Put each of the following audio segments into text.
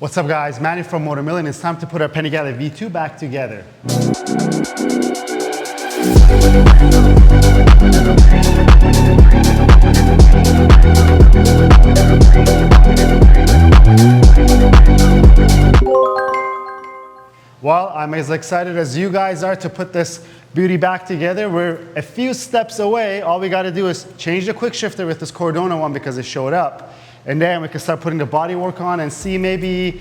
What's up guys, Manny from Moto America, and it's time to put our Panigale V2 back together. Well, I'm as excited as you guys are to put this beauty back together. We're a few steps away. All we gotta do is change the quick shifter with this Cordona one because it showed up. And then we can start putting the bodywork on and see maybe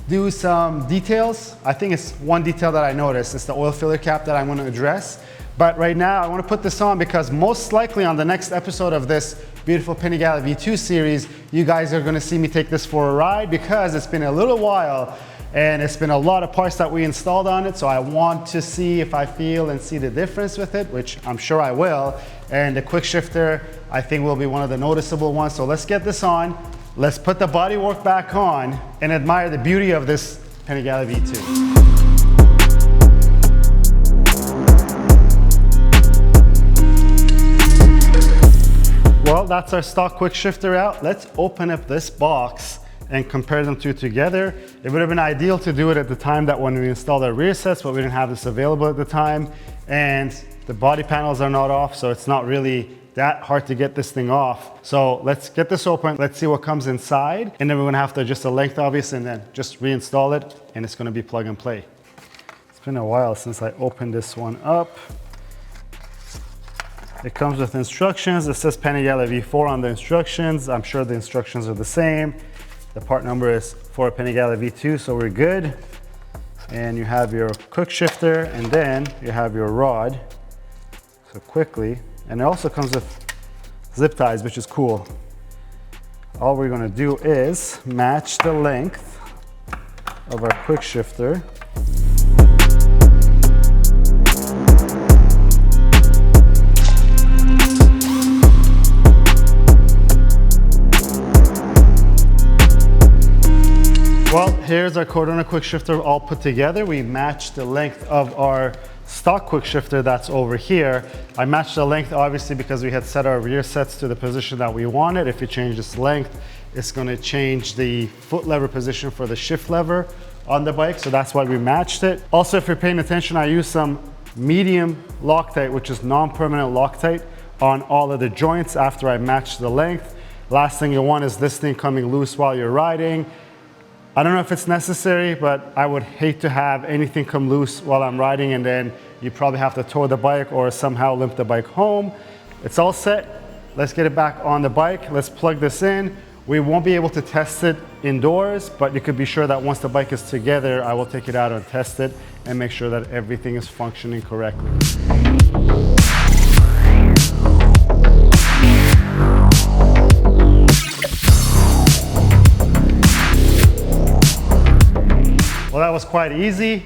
do some details. I think it's one detail that I noticed. It's the oil filler cap that I'm going to address. But right now I want to put this on because most likely on the next episode of this beautiful Panigale V2 series, you guys are going to see me take this for a ride because it's been a little while and it's been a lot of parts that we installed on it. So I want to see if I feel and see the difference with it, which I'm sure I will. And the quick shifter, I think, will be one of the noticeable ones. So let's get this on. Let's put the bodywork back on and admire the beauty of this Panigale V2. Well, that's our stock quick shifter out. Let's open up this box and compare them two together. It would have been ideal to do it at the time that when we installed our rear sets, but we didn't have this available at the time. And the body panels are not off, so it's not really that hard to get this thing off. So let's get this open. Let's see what comes inside. And then we're gonna have to adjust the length, obviously, and then just reinstall it. And it's gonna be plug and play. It's been a while since I opened this one up. It comes with instructions. It says Panigale V4 on the instructions. I'm sure the instructions are the same. The part number is for Panigale V2, so we're good. And you have your quick shifter, and then you have your rod. So quickly, and it also comes with zip ties, which is cool. All we're gonna do is match the length of our quick shifter. Well, here's our Cordona quick shifter all put together. We matched the length of our stock quick shifter that's over here. I matched the length obviously because we had set our rear sets to the position that we wanted. If you change this length, it's going to change the foot lever position for the shift lever on the bike. So that's why we matched it. Also, if you're paying attention, I used some medium Loctite, which is non-permanent Loctite, on all of the joints after I matched the length. Last thing you want is this thing coming loose while you're riding. I don't know if it's necessary, but I would hate to have anything come loose while I'm riding and then you probably have to tow the bike or somehow limp the bike home. It's all set. Let's get it back on the bike. Let's plug this in. We won't be able to test it indoors, but you could be sure that once the bike is together, I will take it out and test it and make sure that everything is functioning correctly. Well, that was quite easy.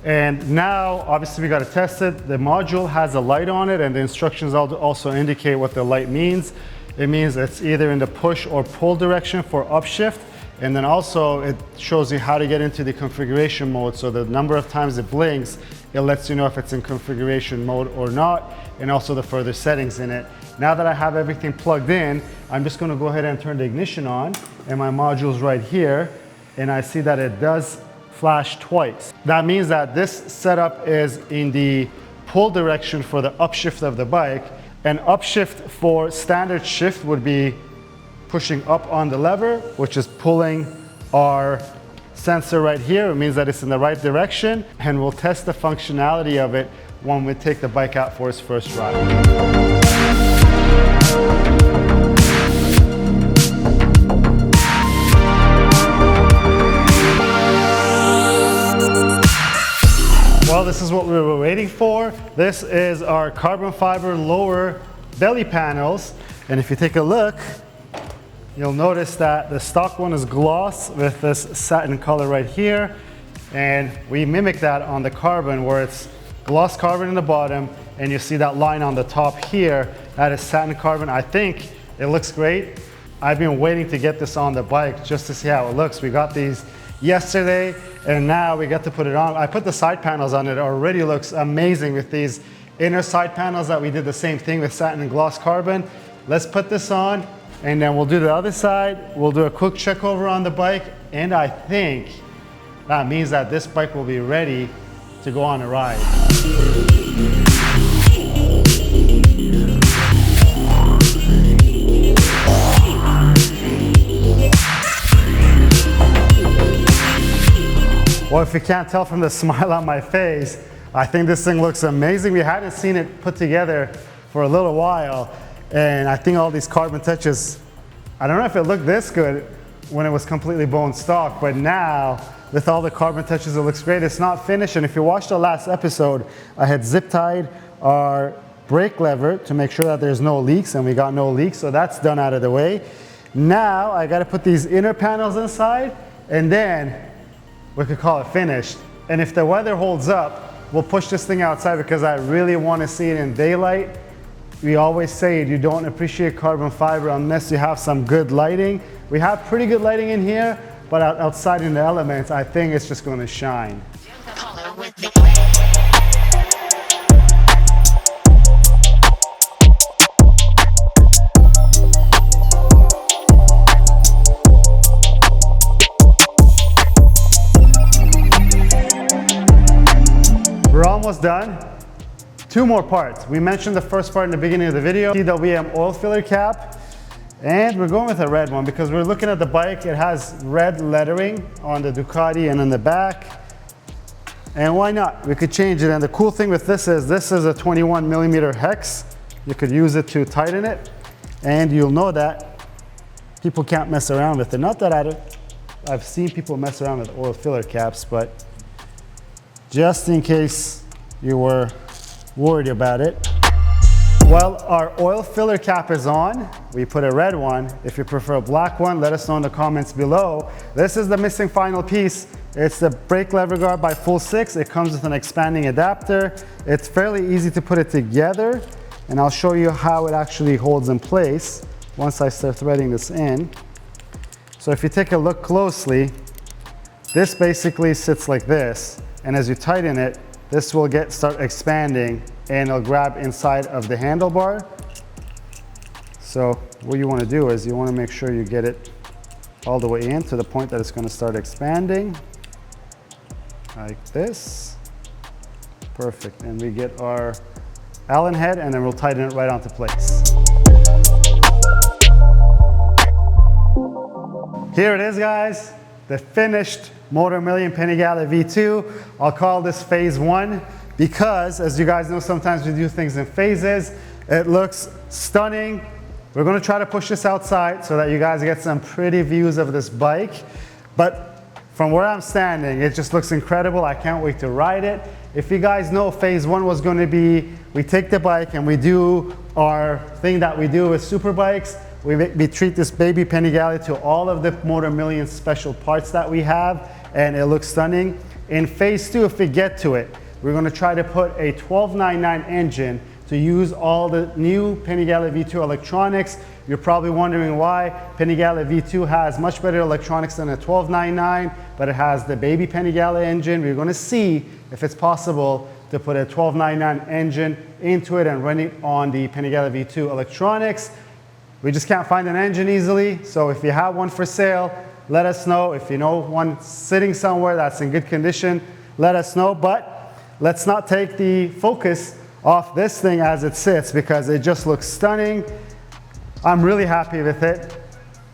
And now, obviously, we got to test it. The module has a light on it, and the instructions also indicate what the light means. It means it's either in the push or pull direction for upshift. And then also, it shows you how to get into the configuration mode. So the number of times it blinks, it lets you know if it's in configuration mode or not, and also the further settings in it. Now that I have everything plugged in, I'm just going to go ahead and turn the ignition on, and my module's right here. And I see that it does flash twice. That means that this setup is in the pull direction for the upshift of the bike, and upshift for standard shift would be pushing up on the lever, which is pulling our sensor right here. It means that it's in the right direction, and we'll test the functionality of it when we take the bike out for its first ride. Well, this is what we were waiting for. This is our carbon fiber lower belly panels. And if you take a look, you'll notice that the stock one is gloss with this satin color right here. And we mimic that on the carbon where it's gloss carbon in the bottom. And you see that line on the top here, that is satin carbon. I think it looks great. I've been waiting to get this on the bike just to see how it looks. We got these yesterday, and now we got to put it on. I put the side panels on it. Already looks amazing with these inner side panels that we did the same thing with satin and gloss carbon. Let's put this on, and then we'll do the other side. We'll do a quick check over on the bike, and I think that means that this bike will be ready to go on a ride. Well, if you can't tell from the smile on my face, I think this thing looks amazing. We hadn't seen it put together for a little while, and I think all these carbon touches, I don't know if it looked this good when it was completely bone stock, but now with all the carbon touches, it looks great. It's not finished, and if you watched the last episode, I had zip tied our brake lever to make sure that there's no leaks, and we got no leaks, so that's done out of the way. Now I got to put these inner panels inside, and then we could call it finished. And if the weather holds up, we'll push this thing outside because I really want to see it in daylight. We always say you don't appreciate carbon fiber unless you have some good lighting. We have pretty good lighting in here, but outside in the elements, I think it's just going to shine. We're almost done. Two more parts. We mentioned the first part in the beginning of the video, TWM oil filler cap, and we're going with a red one because we're looking at the bike. It has red lettering on the Ducati and in the back, and why not? We could change it. And the cool thing with this is a 21 millimeter hex. You could use it to tighten it, and you'll know that people can't mess around with it. Not that I've seen people mess around with oil filler caps, but just in case you were worried about it. Well, our oil filler cap is on. We put a red one. If you prefer a black one, let us know in the comments below. This is the missing final piece. It's the brake lever guard by Full 6. It comes with an expanding adapter. It's fairly easy to put it together, and I'll show you how it actually holds in place once I start threading this in. So if you take a look closely, this basically sits like this. And as you tighten it, this will start expanding and it'll grab inside of the handlebar. So what you want to do is you want to make sure you get it all the way in to the point that it's going to start expanding. Like this. Perfect. And we get our Allen head and then we'll tighten it right onto place. Here it is, guys. The finished Moto America Panigale V2. I'll call this phase 1 because, as you guys know, sometimes we do things in phases. It looks stunning. We're going to try to push this outside so that you guys get some pretty views of this bike. But from where I'm standing, it just looks incredible. I can't wait to ride it. If you guys know, phase 1 was going to be, we take the bike and we do our thing that we do with superbikes. We treat this baby Panigale to all of the Moto America special parts that we have, and it looks stunning. In phase 2, if we get to it, we're going to try to put a 1299 engine to use all the new Panigale V2 electronics. You're probably wondering why. Panigale V2 has much better electronics than a 1299, but it has the baby Panigale engine. We're going to see if it's possible to put a 1299 engine into it and run it on the Panigale V2 electronics. We just can't find an engine easily, so if you have one for sale, let us know. If you know one sitting somewhere that's in good condition, let us know. But let's not take the focus off this thing as it sits because it just looks stunning. I'm really happy with it.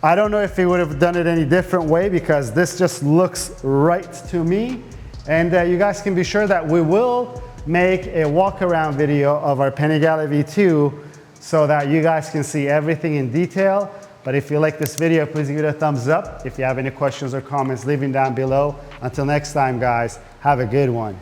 I don't know if we would have done it any different way because this just looks right to me. And you guys can be sure that we will make a walk around video of our Panigale V2 so that you guys can see everything in detail. But if you like this video, please give it a thumbs up. If you have any questions or comments, leave them down below. Until next time, guys, have a good one.